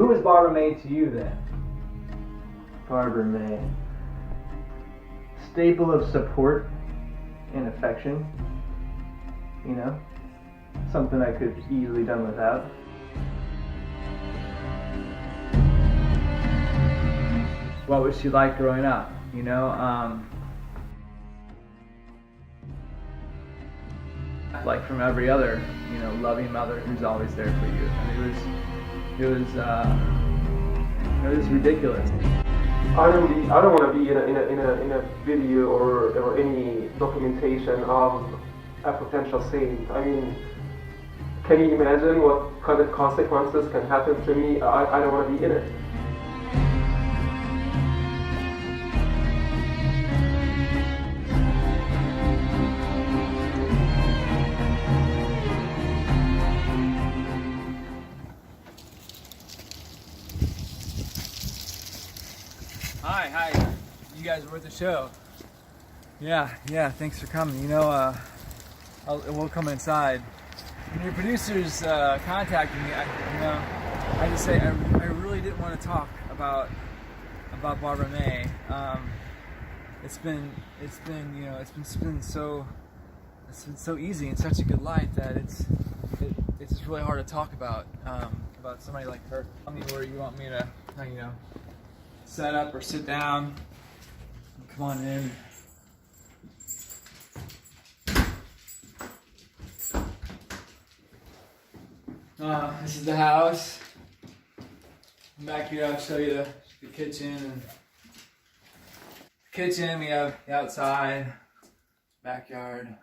who is Barbara May to you then? Barbara May. Staple of support and affection. You know? Something I could easily done without. What was she like growing up? You know, like from every other, you know, loving mother who's always there for you. And it was ridiculous. I don't want to be in a video or any documentation of a potential saint. I mean, can you imagine what kind of consequences can happen to me? I don't want to be in it. Hi, you guys were at the show. Yeah, thanks for coming. You know, we'll come inside. When your producers contacted me, I just say I really didn't want to talk about Barbara May. It's been so easy and such a good life that it's just really hard to talk about somebody like her. Tell me where you want me to, set up or sit down. Come on in. This is the house. Back here, I'll show you the kitchen. We have the outside, backyard.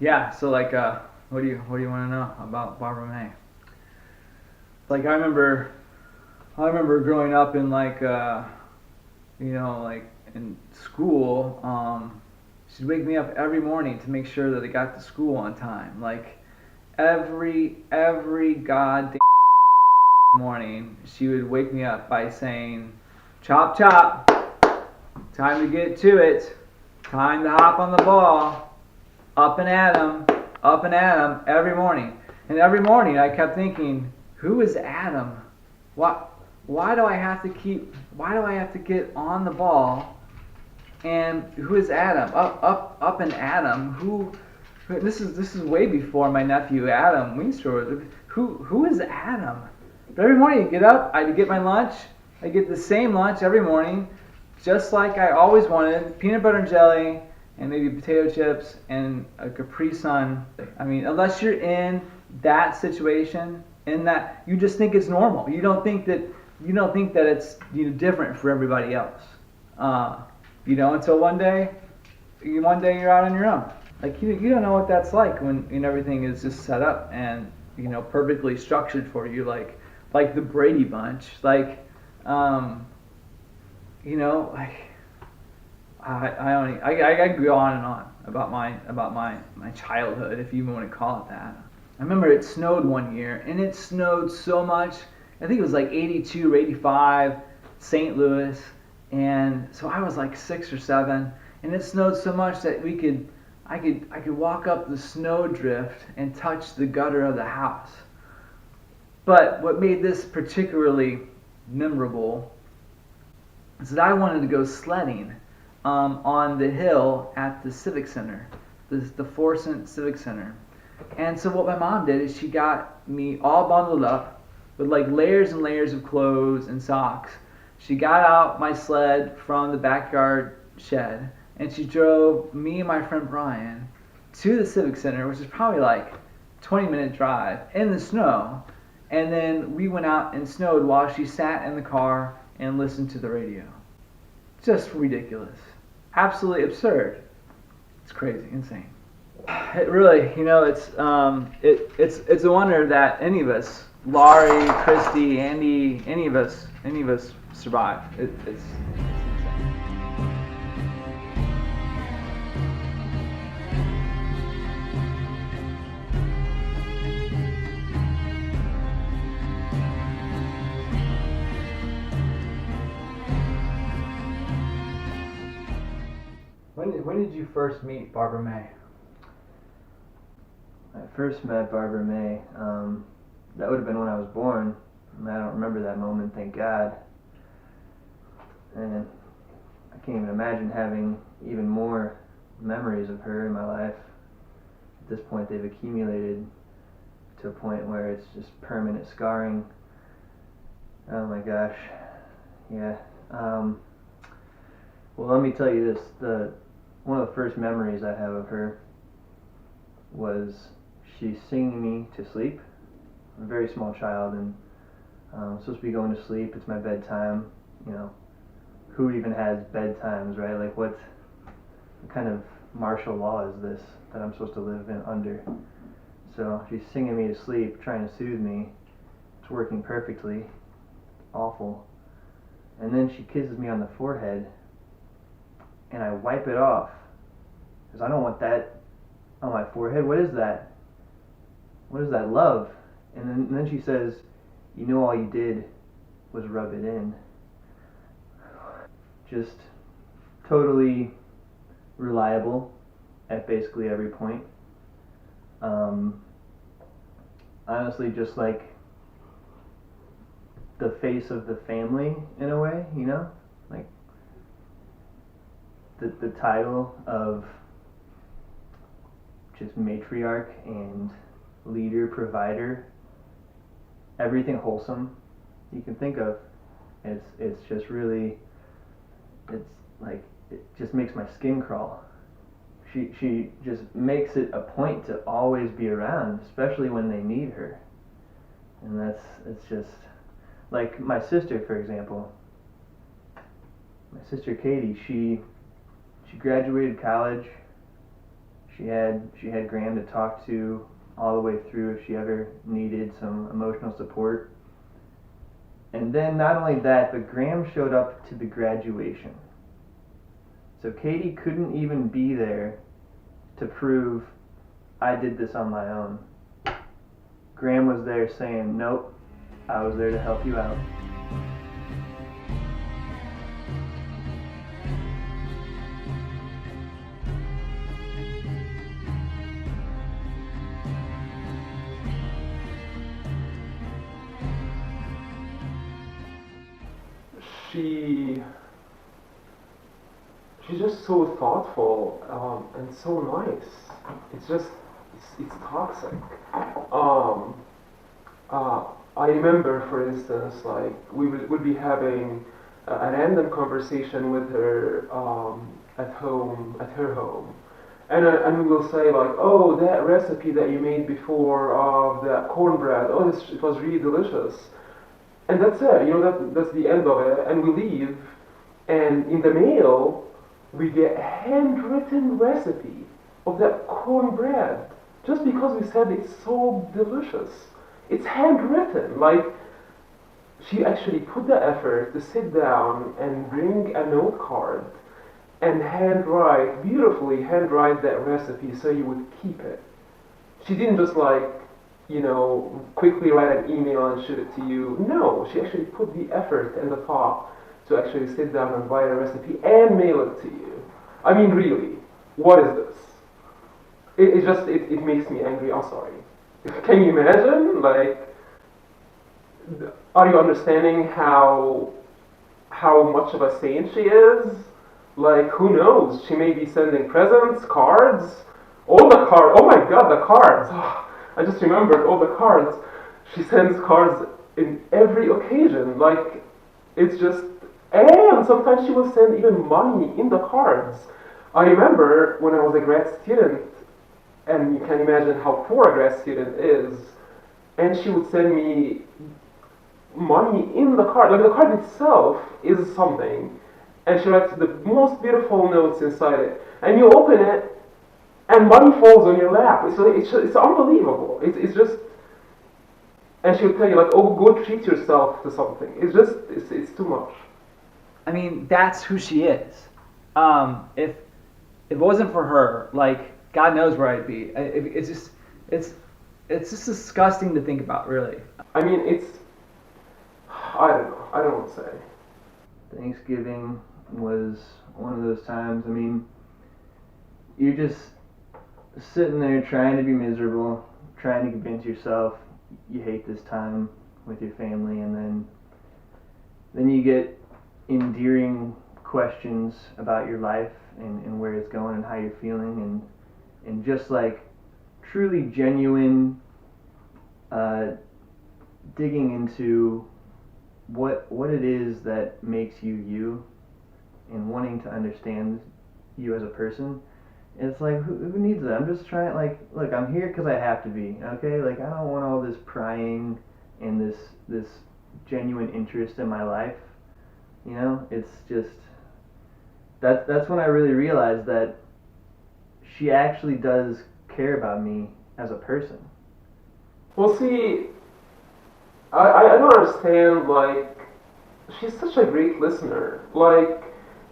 Yeah. So what do you want to know about Barbara May? Like I remember growing up in in school. She'd wake me up every morning to make sure that I got to school on time. Like every goddamn morning, she would wake me up by saying, "Chop chop, time to get to it, time to hop on the ball, up and at 'em," every morning. And every morning I kept thinking, who is Adam? Why do I have to get on the ball? And who is Adam? Up and Adam. Who? This is way before my nephew Adam Weinstraw. Who is Adam? But every morning I get up, I get my lunch. I get the same lunch every morning, just like I always wanted: peanut butter and jelly, and maybe potato chips and a Capri Sun. I mean, unless you're in that situation, in that you just think it's normal. You don't think that it's different for everybody else. Until one day you're out on your own. Like you don't know what that's like when everything is just set up and perfectly structured for you, like the Brady Bunch. I could go on and on about my childhood, if you even want to call it that. I remember it snowed one year, and it snowed so much. I think it was like 82 or 85, St. Louis, and so I was like 6 or 7, and it snowed so much that I could walk up the snowdrift and touch the gutter of the house. But what made this particularly memorable is that I wanted to go sledding on the hill at the Civic Center, the Florissant Civic Center. And so what my mom did is she got me all bundled up with like layers and layers of clothes and socks. She got out my sled from the backyard shed, and she drove me and my friend Brian to the Civic Center, which is probably like 20-minute drive in the snow. And then we went out and snowed while she sat in the car and listened to the radio. Just ridiculous. Absolutely absurd. It's crazy, insane. It really, it's a wonder that any of us, Laurie, Christy, Andy, any of us survive. It's insane. When did you first meet Barbara May? first met Barbara May, that would have been when I was born. I don't remember that moment, thank God. And I can't even imagine having even more memories of her in my life. At this point, they've accumulated to a point where it's just permanent scarring. Oh my gosh. Yeah. Well, let me tell you this. One of the first memories I have of her was she singing me to sleep. I'm a very small child, and I'm supposed to be going to sleep. It's my bedtime. You know, who even has bedtimes, right? Like, what kind of martial law is this that I'm supposed to live in under? So she's singing me to sleep, trying to soothe me. It's working perfectly. Awful. And then she kisses me on the forehead, and I wipe it off because I don't want that on my forehead. What is that? What is that, love? And then she says, you know, all you did was rub it in. Just totally reliable at basically every point. Honestly, just like the face of the family in a way, you know? Like the title of just matriarch and leader, provider, everything wholesome you can think of. It's just really, it's like, it just makes my skin crawl. She just makes it a point to always be around, especially when they need her. And it's just, like my sister, for example. My sister Katie, she graduated college. She had Graham to talk to all the way through if she ever needed some emotional support. And then not only that, but Graham showed up to the graduation. So Katie couldn't even be there to prove I did this on my own. Graham was there saying, nope, I was there to help you out. She's just so thoughtful and so nice. It's toxic. I remember, for instance, like we would be having a random conversation with her at her home, and we will say like, oh, that recipe that you made before of that cornbread, oh, it was really delicious. And that's it, you know, that's the end of it, and we leave, and in the mail, we get a handwritten recipe of that cornbread, just because we said it's so delicious. It's handwritten, like, she actually put the effort to sit down and bring a note card and beautifully handwrite that recipe so you would keep it. She didn't just like, you know, quickly write an email and shoot it to you. No, she actually put the effort and the thought to actually sit down and write a recipe and mail it to you. I mean, really, what is this? It makes me angry. I'm sorry. Can you imagine? Like, are you understanding how much of a saint she is? Like, who knows? She may be sending presents, cards, all the cards. Oh my God, the cards! I just remembered all the cards. She sends cards in every occasion. Like, it's just, and sometimes she will send even money in the cards. I remember when I was a grad student, and you can imagine how poor a grad student is, and she would send me money in the card. Like, the card itself is something, and she writes the most beautiful notes inside it, and you open it, and money falls on your lap. It's unbelievable. It's just, and she'll tell you like, oh, go treat yourself to something. It's too much. I mean, that's who she is. If it wasn't for her, like, God knows where I'd be. It's just disgusting to think about, really. I mean, I don't know. I don't know what to say. Thanksgiving was one of those times. I mean, you're just sitting there trying to be miserable, trying to convince yourself you hate this time with your family, and then you get endearing questions about your life and where it's going and how you're feeling, and just like truly genuine digging into what it is that makes you you, and wanting to understand you as a person. It's like, who needs that? I'm just trying, like, look, I'm here because I have to be, okay? Like, I don't want all this prying and this genuine interest in my life, you know? It's just, that's when I really realized that she actually does care about me as a person. Well, see, I don't understand, like, she's such a great listener. Like,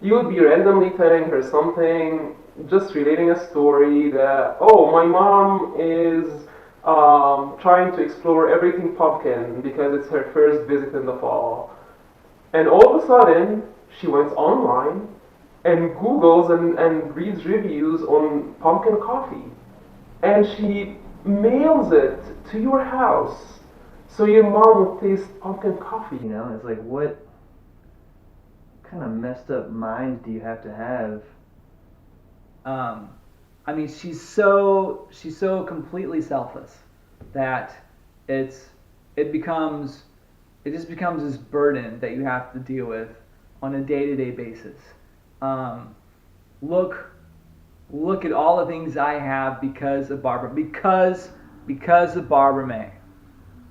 you would be randomly telling her something, just relating a story that, oh, my mom is trying to explore everything pumpkin because it's her first visit in the fall. And all of a sudden, she went online and Googles and reads reviews on pumpkin coffee. And she mails it to your house so your mom would taste pumpkin coffee. You know, it's like, what kind of messed up mind do you have to have? I mean, she's so completely selfless that it just becomes this burden that you have to deal with on a day-to-day basis. Look at all the things I have because of Barbara, because of Barbara May.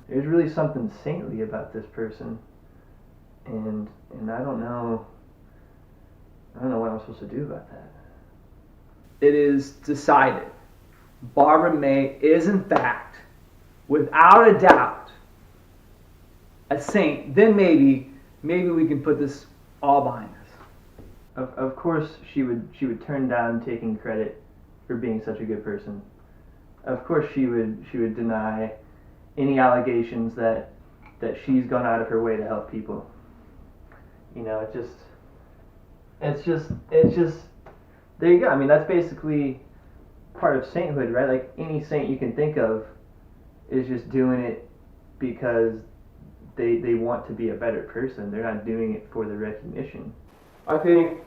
There's really something saintly about this person, and I don't know what I'm supposed to do about that. It is decided. Barbara May is, in fact, without a doubt, a saint. Then maybe we can put this all behind us. Of course, she would turn down taking credit for being such a good person. Of course, she would deny any allegations that she's gone out of her way to help people. You know, it's just there you go. I mean, that's basically part of sainthood, right? Like, any saint you can think of is just doing it because they want to be a better person. They're not doing it for the recognition. I think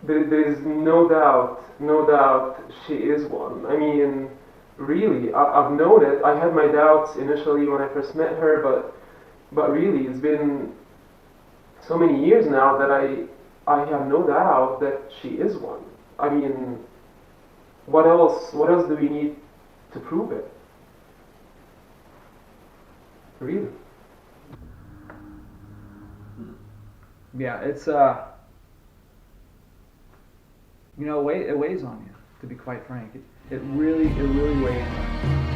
there is no doubt she is one. I mean, really, I've known it. I had my doubts initially when I first met her, but really, it's been so many years now that I have no doubt that she is one. I mean, what else do we need to prove it? Really? Yeah, it's you know, it weighs on you, to be quite frank. It really weighs on you.